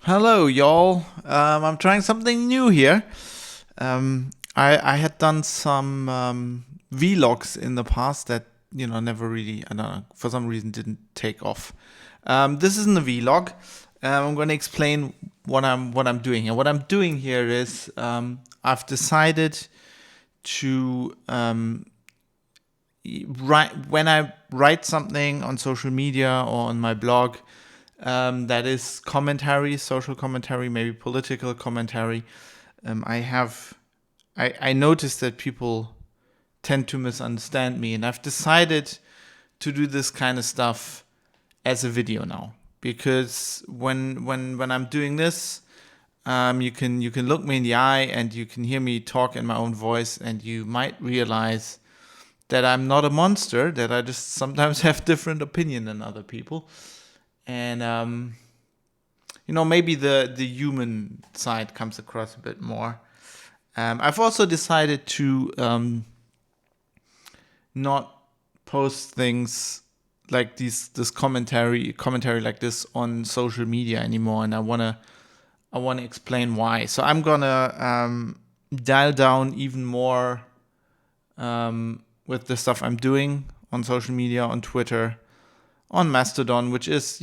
Hello, y'all. I'm trying something new here. I had done some vlogs in the past that never really, I don't know, for some reason didn't take off. This isn't a vlog. I'm going to explain what I'm doing here. What I'm doing here is I've decided to write when I write something on social media or on my blog. That is commentary, social commentary, maybe political commentary. I noticed that people tend to misunderstand me, and I've decided to do this kind of stuff as a video now. Because when I'm doing this, you can look me in the eye and you can hear me talk in my own voice, and you might realize that I'm not a monster. That I just sometimes have different opinion than other people, and maybe the human side comes across a bit more. I've also decided to not post things like this commentary like this on social media anymore, and I wanna explain why. So I'm gonna dial down even more with the stuff I'm doing on social media, on Twitter, on Mastodon, which is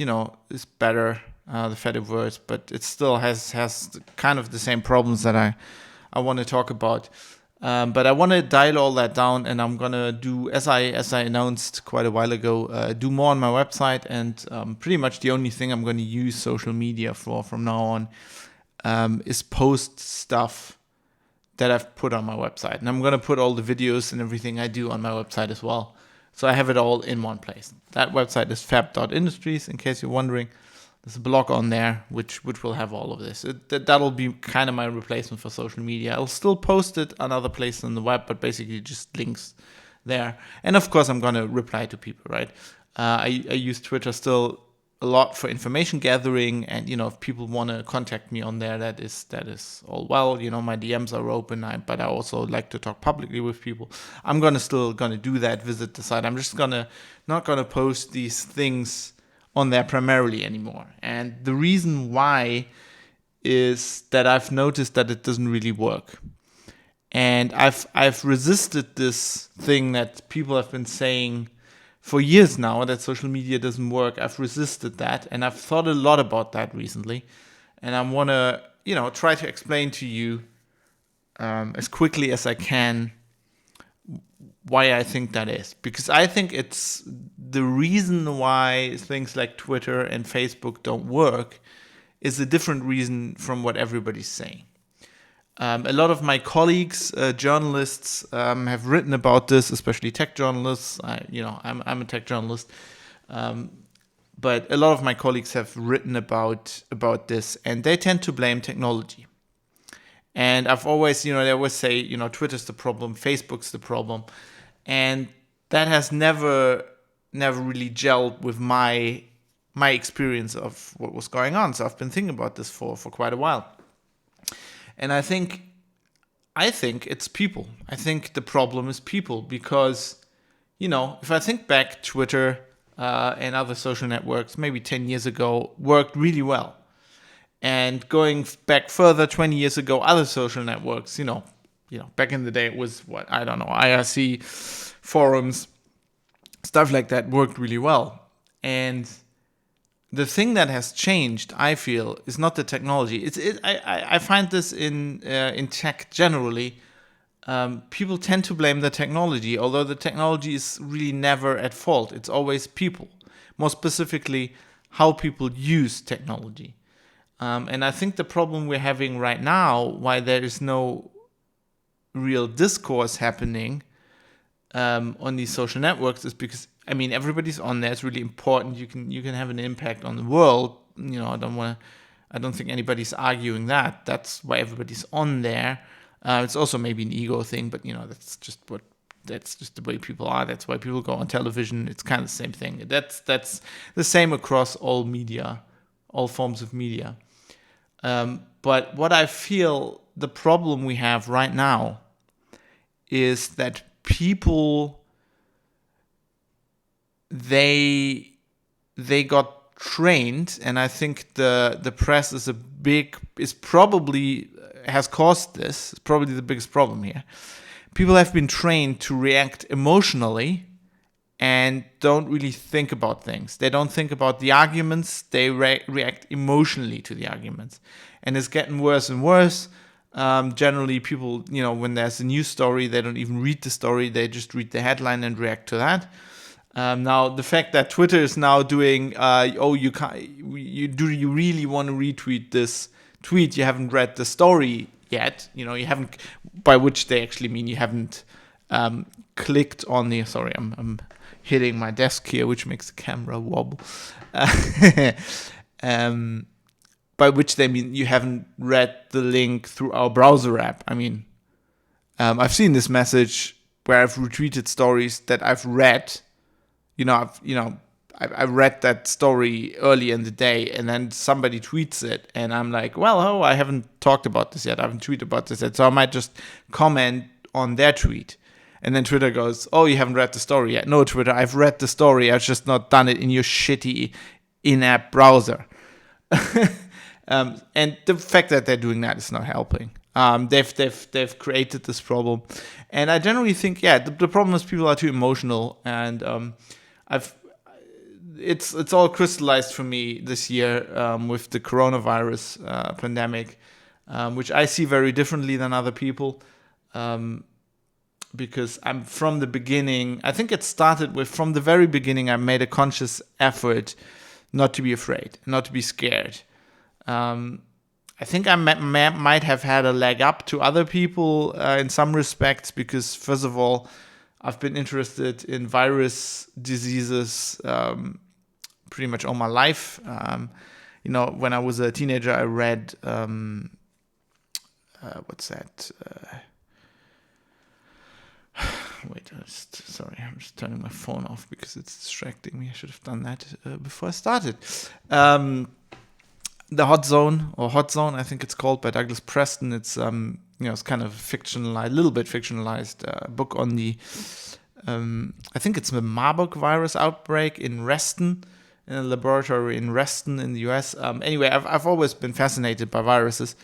better, the Fediverse, but it still has kind of the same problems that I want to talk about. But I want to dial all that down, and I'm gonna do, as I announced quite a while ago, do more on my website, and pretty much the only thing I'm going to use social media for from now on is post stuff that I've put on my website, and I'm going to put all the videos and everything I do on my website as well. So I have it all in one place. That website is fab.industries, in case you're wondering. There's a blog on there which will have all of this. That'll be kind of my replacement for social media. I'll still post it on other places on the web, but basically just links there. And of course, I'm gonna reply to people, right? I use Twitter still a lot for information gathering, and if people want to contact me on there, that is all well. My DMs are open, but I also like to talk publicly with people. I'm still gonna do that. Visit the site. I'm just not gonna post these things on there primarily anymore. And the reason why is that I've noticed that it doesn't really work. And I've resisted this thing that people have been saying for years now, that social media doesn't work. I've resisted that, and I've thought a lot about that recently. And I want to, try to explain to you as quickly as I can why I think that is. Because I think it's the reason why things like Twitter and Facebook don't work is a different reason from what everybody's saying. A lot of my colleagues, journalists, have written about this, especially tech journalists. I'm a tech journalist, but a lot of my colleagues have written about this, and they tend to blame technology. And I've always, they always say, Twitter's the problem, Facebook's the problem, and that has never really gelled with my experience of what was going on. So I've been thinking about this for quite a while. And I think it's people. I think the problem is people because, if I think back, Twitter and other social networks maybe 10 years ago worked really well. And going back further, 20 years ago, other social networks, back in the day, it was IRC, forums, stuff like that worked really well. And the thing that has changed, I feel, is not the technology. I find this in tech generally. People tend to blame the technology, although the technology is really never at fault. It's always people, more specifically, how people use technology. And I think the problem we're having right now, why there is no real discourse happening on these social networks, is because everybody's on there. It's really important. You can have an impact on the world. I don't think anybody's arguing that. That's why everybody's on there. It's also maybe an ego thing, but that's just the way people are. That's why people go on television. It's kind of the same thing. That's the same across all media, all forms of media. But what I feel the problem we have right now is that people they got trained, and I think the press probably has caused this. It's probably the biggest problem here. People have been trained to react emotionally and don't really think about things. They don't think about the arguments. They react emotionally to the arguments, and it's getting worse and worse. Generally, people, when there's a news story, they don't even read the story. They just read the headline and react to that. Now, the fact that Twitter is now doing, you really want to retweet this tweet? You haven't read the story yet. You haven't, by which they actually mean you haven't clicked on the. Sorry, I'm hitting my desk here, which makes the camera wobble. By which they mean you haven't read the link through our browser app. I mean, I've seen this message where I've retweeted stories that I've read. I read that story early in the day, and then somebody tweets it, and I'm like, well, I haven't talked about this yet. I haven't tweeted about this yet, so I might just comment on their tweet. And then Twitter goes, oh, you haven't read the story yet. No, Twitter, I've read the story. I've just not done it in your shitty in-app browser. And the fact that they're doing that is not helping. They've created this problem, and I generally think, the problem is people are too emotional, and it's all crystallized for me this year with the coronavirus pandemic, which I see very differently than other people, because I'm from the beginning. I think it started with, from the very beginning, I made a conscious effort not to be afraid, not to be scared. I think I might have had a leg up to other people in some respects, because first of all, I've been interested in virus diseases pretty much all my life. When I was a teenager, I read what's that? Wait, I'm just turning my phone off because it's distracting me. I should have done that before I started. The Hot Zone, I think it's called, by Douglas Preston. It's it's kind of a little bit fictionalized book on the I think it's the Marburg virus outbreak in Reston, in a laboratory in Reston in the US. Anyway, I've always been fascinated by viruses,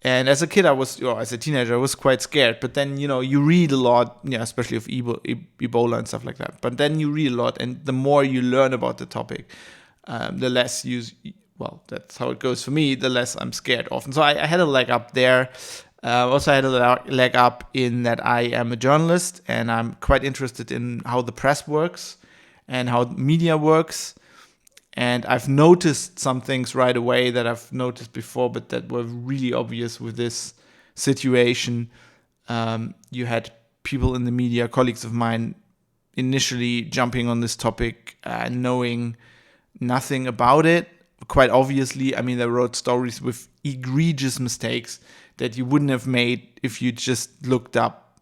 and as a kid, as a teenager, I was quite scared. But then you read a lot, especially of Ebola and stuff like that. But then you read a lot, and the more you learn about the topic, the less that's how it goes for me, the less I'm scared often. So I had a leg up there. Also had a leg up in that I am a journalist, and I'm quite interested in how the press works and how media works. And I've noticed some things right away that I've noticed before, but that were really obvious with this situation. You had people in the media, colleagues of mine, initially jumping on this topic, knowing nothing about it. Quite obviously, I mean, they wrote stories with egregious mistakes that you wouldn't have made if you just looked up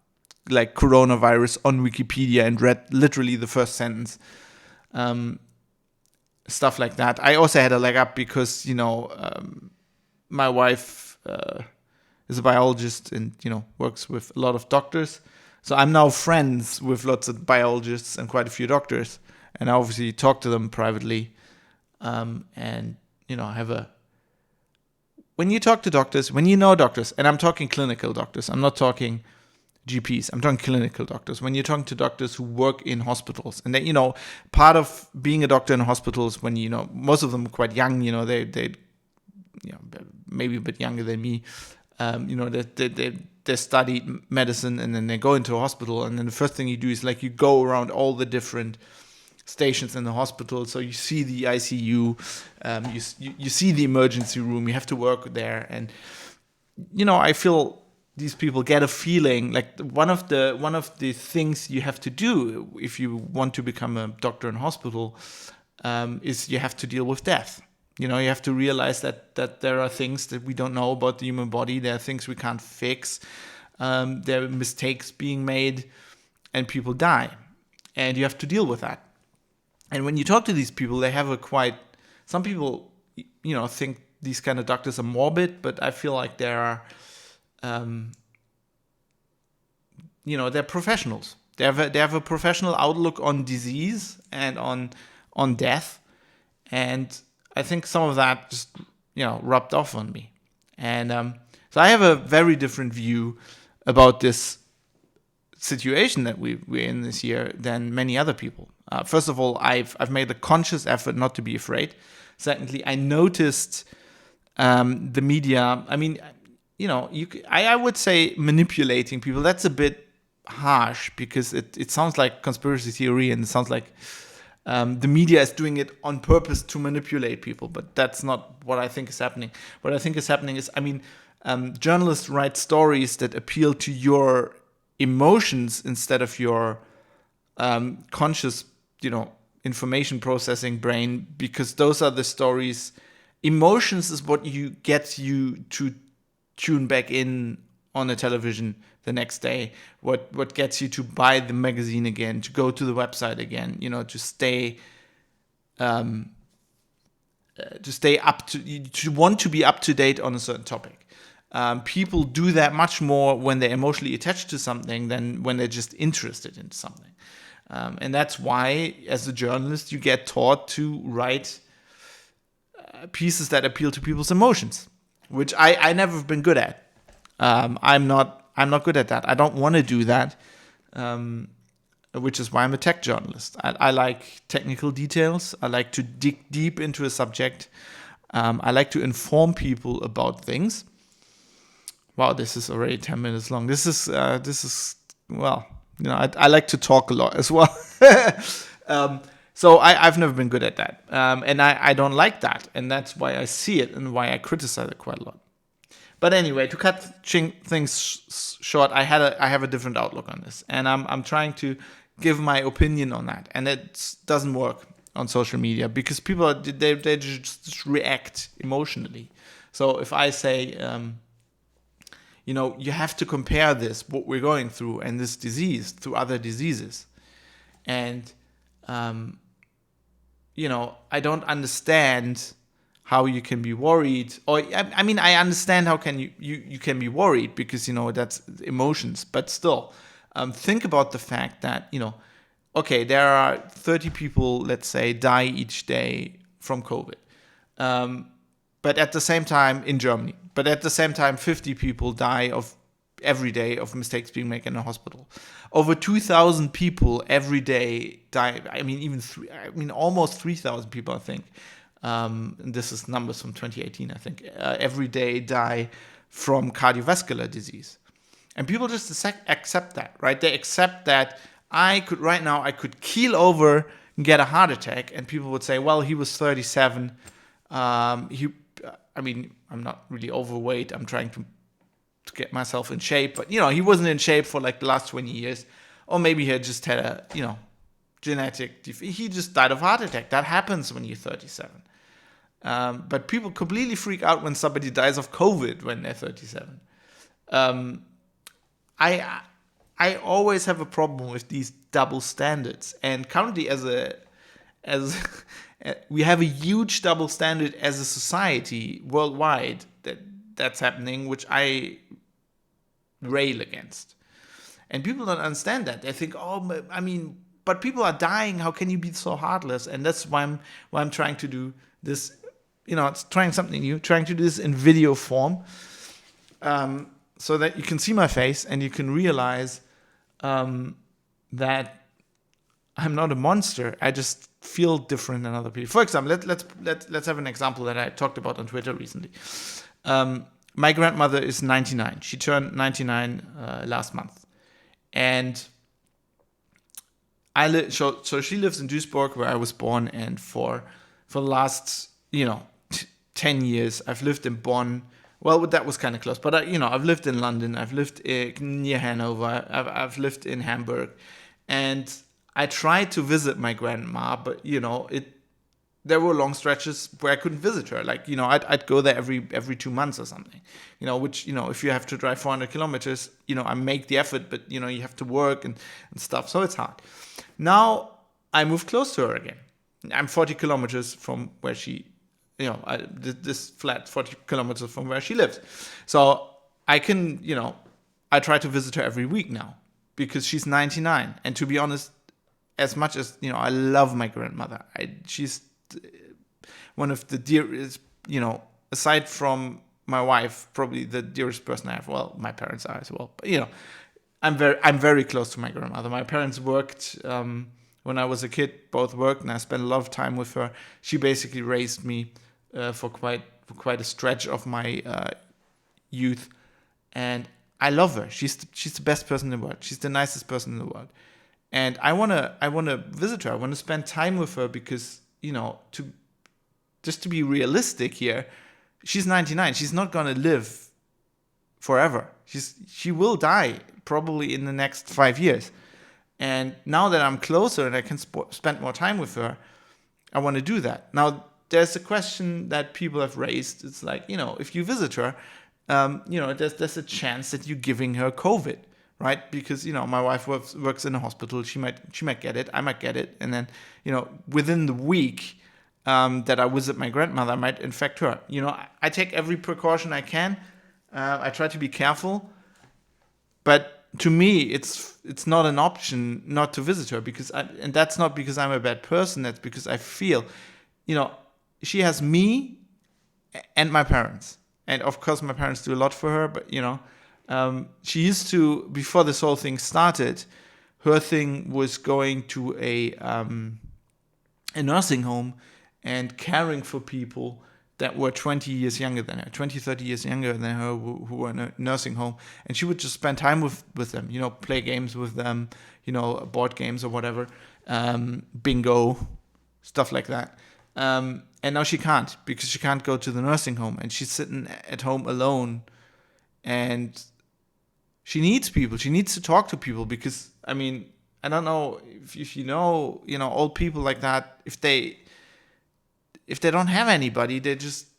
like coronavirus on Wikipedia and read literally the first sentence. Stuff like that. I also had a leg up because, my wife is a biologist and, works with a lot of doctors. So I'm now friends with lots of biologists and quite a few doctors. And I obviously talk to them privately. And when you talk to doctors, when you know doctors, and I'm talking clinical doctors, I'm not talking GPs, I'm talking clinical doctors. When you're talking to doctors who work in hospitals, and they, part of being a doctor in hospitals, when most of them are quite young, they maybe a bit younger than me, they studied medicine, and then they go into a hospital, and then the first thing you do is like you go around all the different stations in the hospital. So you see the ICU, you see the emergency room, you have to work there. And, I feel these people get a feeling like one of the things you have to do if you want to become a doctor in hospital is you have to deal with death. You have to realize that there are things that we don't know about the human body. There are things we can't fix. There are mistakes being made, and people die. And you have to deal with that. And when you talk to these people, they have some people, think these kind of doctors are morbid, but I feel like they are, they're professionals. They have a professional outlook on disease and on death. And I think some of that just, rubbed off on me. And so I have a very different view about this situation that we're in this year than many other people. First of all, I've made a conscious effort not to be afraid. Secondly, I noticed the media. I mean, I would say manipulating people. That's a bit harsh because it sounds like conspiracy theory, and it sounds like the media is doing it on purpose to manipulate people. But that's not what I think is happening. What I think is happening is, journalists write stories that appeal to your emotions instead of your conscious, information processing brain, because those are the stories. Emotions is what gets you to tune back in on the television the next day. What gets you to buy the magazine again, to go to the website again, to stay to want to be up to date on a certain topic. People do that much more when they're emotionally attached to something than when they're just interested in something. And that's why, as a journalist, you get taught to write pieces that appeal to people's emotions, which I never have been good at. I'm not good at that. I don't want to do that, which is why I'm a tech journalist. I like technical details. I like to dig deep into a subject. I like to inform people about things. Wow, this is already 10 minutes long. This is well, I like to talk a lot as well. So I've never been good at that. And I don't like that. And that's why I see it and why I criticize it quite a lot. But anyway, to cut things short, I have a different outlook on this. And I'm trying to give my opinion on that. And it doesn't work on social media because people, they just react emotionally. So if I say, you have to compare what we're going through and this disease to other diseases. And, I don't understand how you can be worried. Or, I understand how can you can be worried because, that's emotions. But still, think about the fact that, okay, there are 30 people, let's say, die each day from COVID. But at the same time, in Germany, 50 people die every day of mistakes being made in a hospital. Over 2,000 people every day die. Almost 3,000 people, I think. This is numbers from 2018, I think. Every day die from cardiovascular disease. And people just accept that, right? They accept that I could keel over and get a heart attack. And people would say, well, he was 37. I'm not really overweight. I'm trying to get myself in shape. But, he wasn't in shape for like the last 20 years. Or maybe he just had a, genetic defect. He just died of heart attack. That happens when you're 37. But people completely freak out when somebody dies of COVID when they're 37. I always have a problem with these double standards. And currently we have a huge double standard as a society worldwide that's happening, which I rail against. And people don't understand that. They think, but people are dying. How can you be so heartless? And that's why I'm trying to do this. It's trying something new, trying to do this in video form, so that you can see my face and you can realize that I'm not a monster. I just feel different than other people. For example, let's have an example that I talked about on Twitter recently. My grandmother is 99. She turned 99 last month, and so she lives in Duisburg, where I was born, and for the last 10 years I've lived in Bonn. Well, that was kind of close, but I've lived in London. I've lived near Hanover. I've lived in Hamburg, and I tried to visit my grandma, but there were long stretches where I couldn't visit her. Like I'd go there every 2 months or something. Which if you have to drive 400 kilometers, I make the effort, but you have to work and stuff, so it's hard. Now I move close to her again. I'm 40 kilometers from where she, this flat 40 kilometers from where she lives. So I can, I try to visit her every week now because she's 99. And to be honest, as much as, I love my grandmother, she's the dearest, aside from my wife, probably the dearest person I have. Well, my parents are as well, but I'm very close to my grandmother. My parents worked when I was a kid. Both worked, and I spent a lot of time with her. She basically raised me for quite a stretch of my youth, and I love her. She's the best person in the world. She's the nicest person in the world, and I wanna visit her. I wanna spend time with her because to be realistic here, she's 99. She's not gonna live forever. She will die probably in the next 5 years. And now that I'm closer and I can spend more time with her, I want to do that. Now, there's a question that people have raised. It's like, if you visit her, there's a chance that you're giving her COVID, right? Because, my wife works in a hospital. She might get it. I might get it. And then, within the week that I visit my grandmother, I might infect her. I take every precaution I can. I try to be careful. But to me, it's not an option not to visit her, and that's not because I'm a bad person. That's because I feel, she has me and my parents, and of course my parents do a lot for her. But she used to, before this whole thing started, her thing was going to a nursing home and caring for people that were 20 years younger than her, 20, 30 years younger than her, who were in a nursing home. And she would just spend time with them, play games with them, board games or whatever, bingo, stuff like that. And now she can't, because she can't go to the nursing home, and she's sitting at home alone. And she needs people. She needs to talk to people, because, I don't know if old people like that, if they don't have anybody, they just,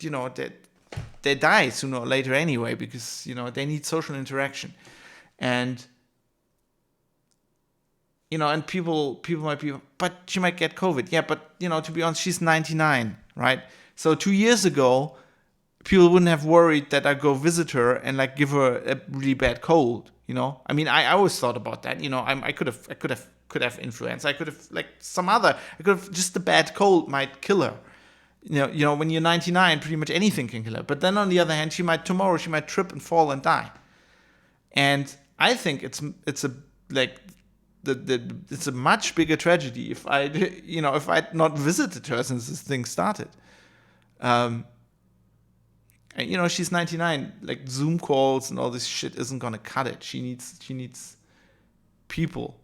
they die sooner or later anyway, because, they need social interaction. And, and people might be, but she might get COVID. Yeah, but, to be honest, she's 99, right? So 2 years ago, people wouldn't have worried that I go visit her and give her a really bad cold, I always thought about that. I could have influenza. I could have just a bad cold might kill her. When you're 99, pretty much anything can kill her. But then on the other hand, tomorrow she might trip and fall and die. And I think it's a much bigger tragedy if I'd not visited her since this thing started. And she's 99. Zoom calls and all this shit isn't gonna cut it. She needs people.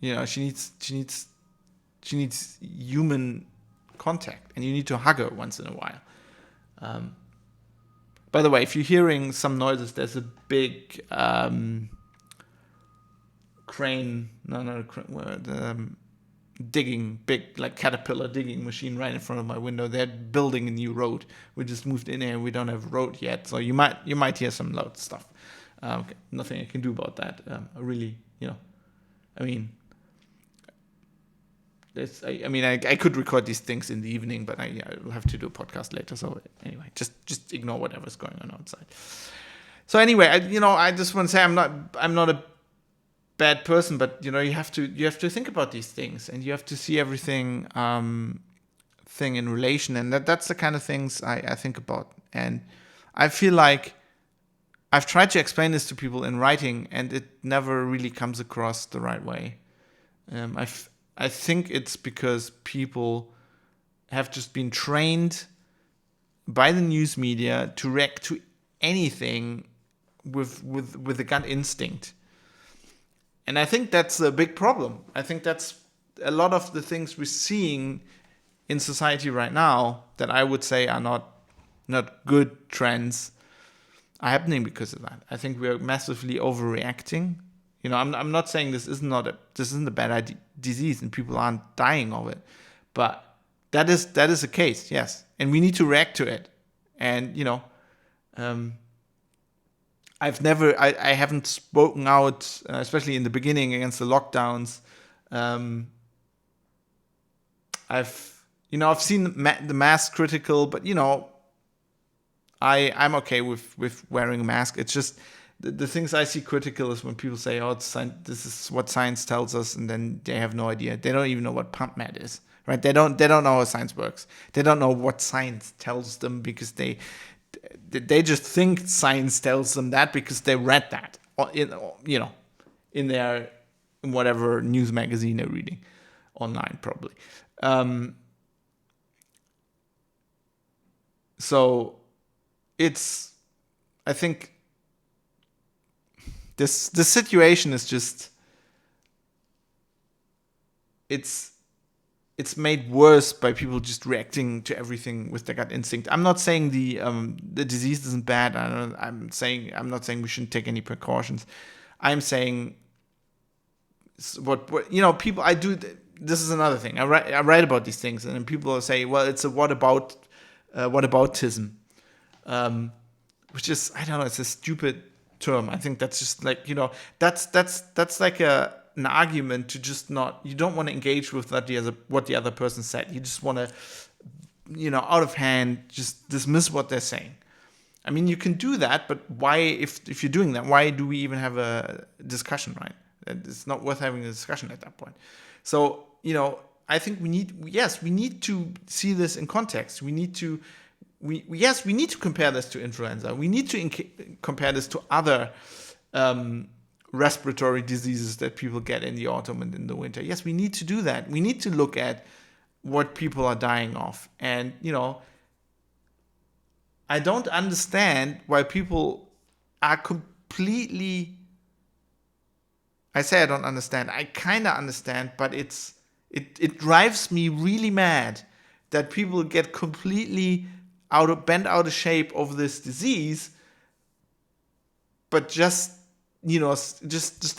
She needs human contact, and you need to hug her once in a while. By the way, if you're hearing some noises, there's a big crane, digging, big caterpillar digging machine right in front of my window. They're building a new road. We just moved in here and we don't have a road yet, so you might hear some loud stuff. Nothing I can do about that. I could record these things in the evening, but I will have to do a podcast later. So anyway, just ignore whatever's going on outside. So anyway, I just want to say I'm not a bad person, but you have to think about these things, and you have to see everything thing in relation, and that's the kind of things I think about. And I feel like I've tried to explain this to people in writing, and it never really comes across the right way. I think it's because people have just been trained by the news media to react to anything with a gut instinct. And I think that's a big problem. I think that's a lot of the things we're seeing in society right now that I would say are not good trends are happening because of that. I think we're massively overreacting. I'm not saying this isn't a bad disease and people aren't dying of it, but that is the case, yes. And we need to react to it. And I haven't spoken out, especially in the beginning, against the lockdowns. I've seen the mask critical, but I'm okay with wearing a mask. It's just the things I see critical is when people say, "Oh, this is what science tells us," and then they have no idea. They don't even know what PubMed is, right? They don't know how science works. They don't know what science tells them, because they just think science tells them that because they read that in their in whatever news magazine they're reading online, probably. So I think this situation is just, it's made worse by people just reacting to everything with their gut instinct. I'm not saying the disease isn't bad. I'm not saying we shouldn't take any precautions. I'm saying what people. I do. This is another thing. I write about these things, and then people say, well, it's a whataboutism, which is, I don't know. It's a stupid term. I think that's just like, that's like an argument to just not, you don't want to engage with what the other person said. You just want to, out of hand, just dismiss what they're saying. I mean, you can do that, but why, if you're doing that, why do we even have a discussion, right? It's not worth having a discussion at that point. So, I think we need to see this in context. We need to compare this to influenza. We need to compare this to other respiratory diseases that people get in the autumn and in the winter. Yes, we need to do that. We need to look at what people are dying of. And, I don't understand why people are completely... I say I don't understand. I kind of understand, but it drives me really mad that people get completely bent out of shape of this disease, but just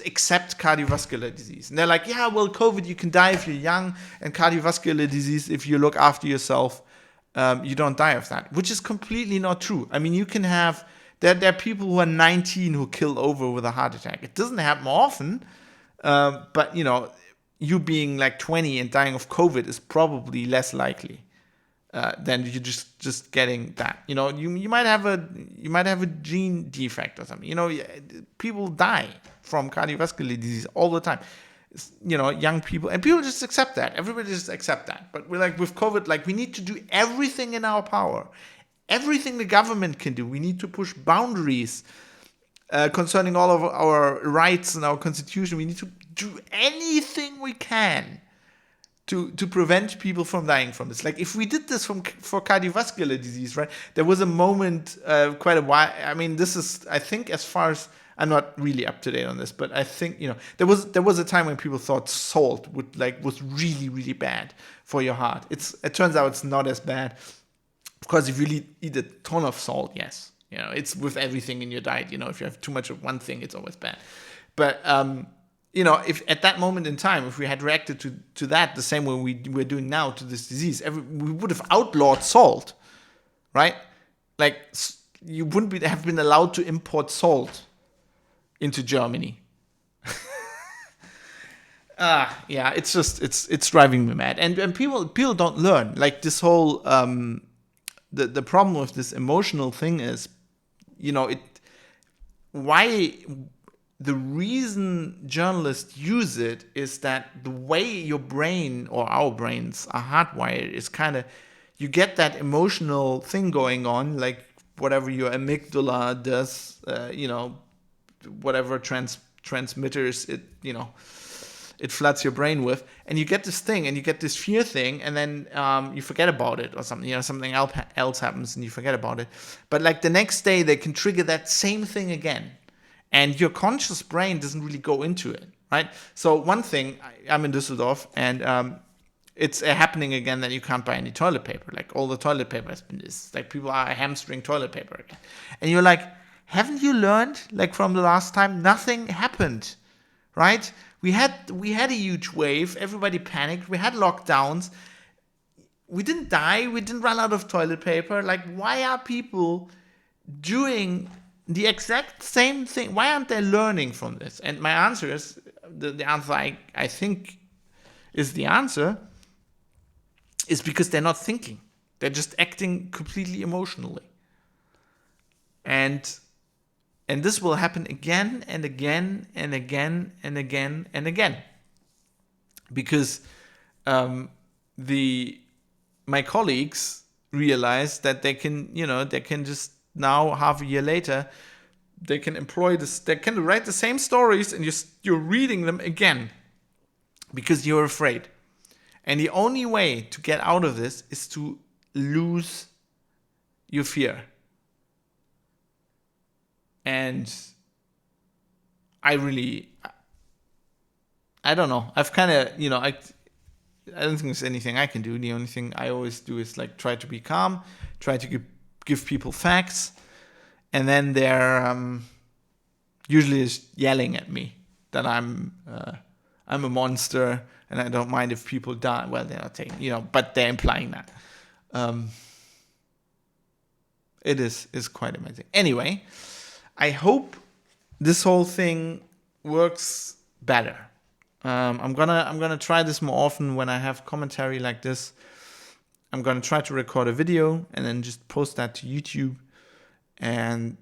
accept cardiovascular disease. And they're like, yeah, well, COVID, you can die if you're young, and cardiovascular disease, if you look after yourself, you don't die of that, which is completely not true. I mean, you can have, there are people who are 19 who kill over with a heart attack. It doesn't happen often, but, you being like 20 and dying of COVID is probably less likely than you just getting that. You might have a gene defect or something. People die from cardiovascular disease all the time. Young people, and people just accept that. Everybody just accept that. But we're like, with COVID, like, we need to do everything in our power, everything the government can do. We need to push boundaries concerning all of our rights and our constitution. We need to do anything we can to prevent people from dying from this. Like, if we did this for cardiovascular disease, right? There was a moment quite a while. I mean, this is, I think, as far as, I'm not really up to date on this, but I think, there was a time when people thought salt was really, really bad for your heart. It turns out it's not as bad. Of course, if you eat a ton of salt, yes. It's with everything in your diet. If you have too much of one thing, it's always bad. But if at that moment in time, if we had reacted to that the same way we're doing now to this disease, we would have outlawed salt, right? Like, you wouldn't have been allowed to import salt into Germany. Yeah, it's just, it's driving me mad. And people don't learn. Like, this whole the problem with this emotional thing is, the reason journalists use it is that the way your brain, or our brains, are hardwired is kind of, you get that emotional thing going on, like whatever your amygdala does, whatever transmitters it floods your brain with, and you get this thing, and you get this fear thing, and then you forget about it, or something. Something else happens, and you forget about it. But like the next day, they can trigger that same thing again, and your conscious brain doesn't really go into it, right? So one thing, I'm in Düsseldorf, and it's happening again that you can't buy any toilet paper. Like, all the toilet paper has been this. Like, people are hamstring toilet paper again, and you're like, haven't you learned, like, from the last time? Nothing happened, right? We had a huge wave. Everybody panicked. We had lockdowns. We didn't die. We didn't run out of toilet paper. Like, why are people doing the exact same thing? Why aren't they learning from this? And my answer is, the answer I think is the answer, is because they're not thinking. They're just acting completely emotionally. And this will happen again and again and again and again and again. Because my colleagues realize that they can just now, half a year later, they can employ this. They can write the same stories, and you're reading them again because you're afraid. And the only way to get out of this is to lose your fear. And I don't know. I've kind of, I don't think there's anything I can do. The only thing I always do is like try to be calm, try to give people facts, and then they're usually just yelling at me that I'm a monster and I don't mind if people die. Well, they're not taking, but they're implying that. It is quite amazing. Anyway, I hope this whole thing works better. I'm gonna try this more often when I have commentary like this. I'm gonna try to record a video and then just post that to YouTube, and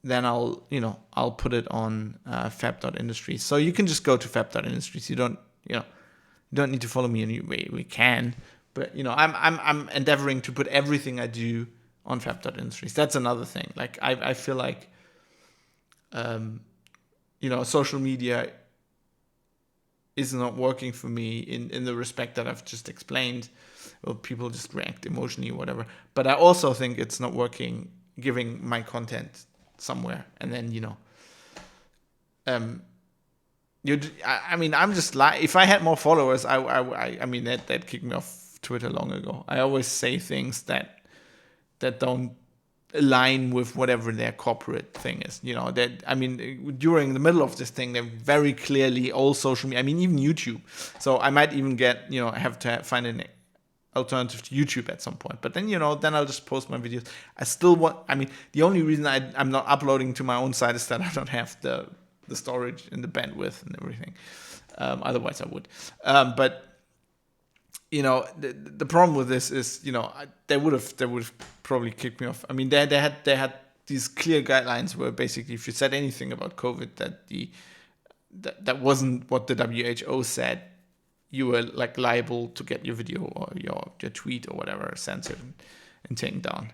then I'll put it on fab.industries. So you can just go to fab.industries. You don't need to follow me anyway. We can, but I'm endeavoring to put everything I do on fab.industries. That's another thing. Like I feel like social media is not working for me in the respect that I've just explained. Well, people just react emotionally or whatever. But I also think it's not working giving my content somewhere. And then, I'm just like, if I had more followers, that kicked me off Twitter long ago. I always say things that don't align with whatever their corporate thing is. During the middle of this thing, they're very clearly all social media. Even YouTube. So I might even have to find an alternative to YouTube at some point. But then, then I'll just post my videos. I still the only reason I'm not uploading to my own site is that I don't have the storage and the bandwidth and everything. Otherwise I would. But the problem with this is, they would have probably kicked me off. They had these clear guidelines where basically if you said anything about COVID that wasn't what the WHO said, you were like liable to get your video or your tweet or whatever censored and taken down.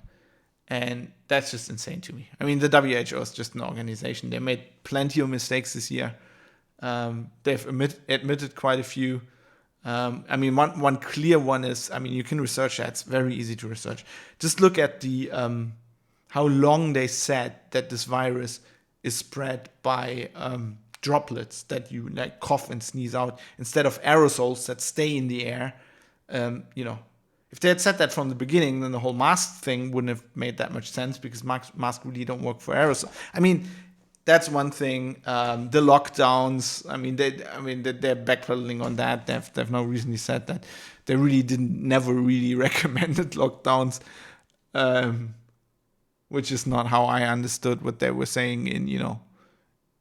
And that's just insane to me. The WHO is just an organization. They made plenty of mistakes this year. They've admitted quite a few. One clear one is, you can research that. It's very easy to research. Just look at the how long they said that this virus is spread by droplets that you like cough and sneeze out instead of aerosols that stay in the air. If they had said that from the beginning, then the whole mask thing wouldn't have made that much sense because masks really don't work for aerosol. That's one thing. The lockdowns. They're backpedaling on that. They've now recently said that they really never really recommended lockdowns, which is not how I understood what they were saying in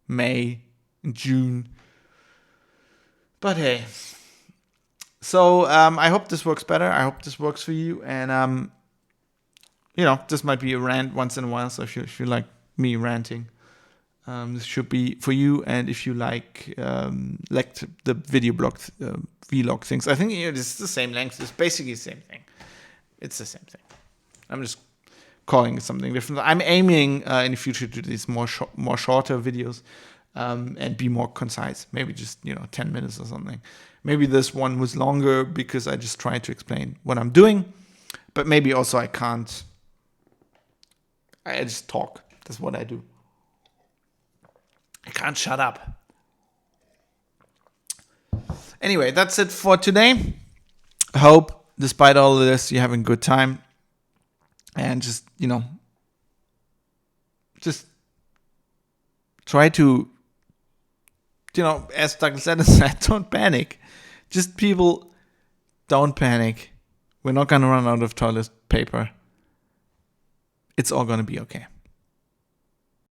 May and June. But hey, so I hope this works better. I hope this works for you, and this might be a rant once in a while. So if you like me ranting. This should be for you, and if you like the video blog vlog things, I think it's the same length. It's basically the same thing. It's the same thing. I'm just calling it something different. I'm aiming in the future to do these more shorter videos and be more concise. Maybe just 10 minutes or something. Maybe this one was longer because I just tried to explain what I'm doing, but maybe also I can't. I just talk. That's what I do. I can't shut up. Anyway, that's it for today. Hope, despite all of this, you're having a good time. And just try to, as Douglas Adams said, don't panic. Just people, don't panic. We're not going to run out of toilet paper. It's all going to be okay.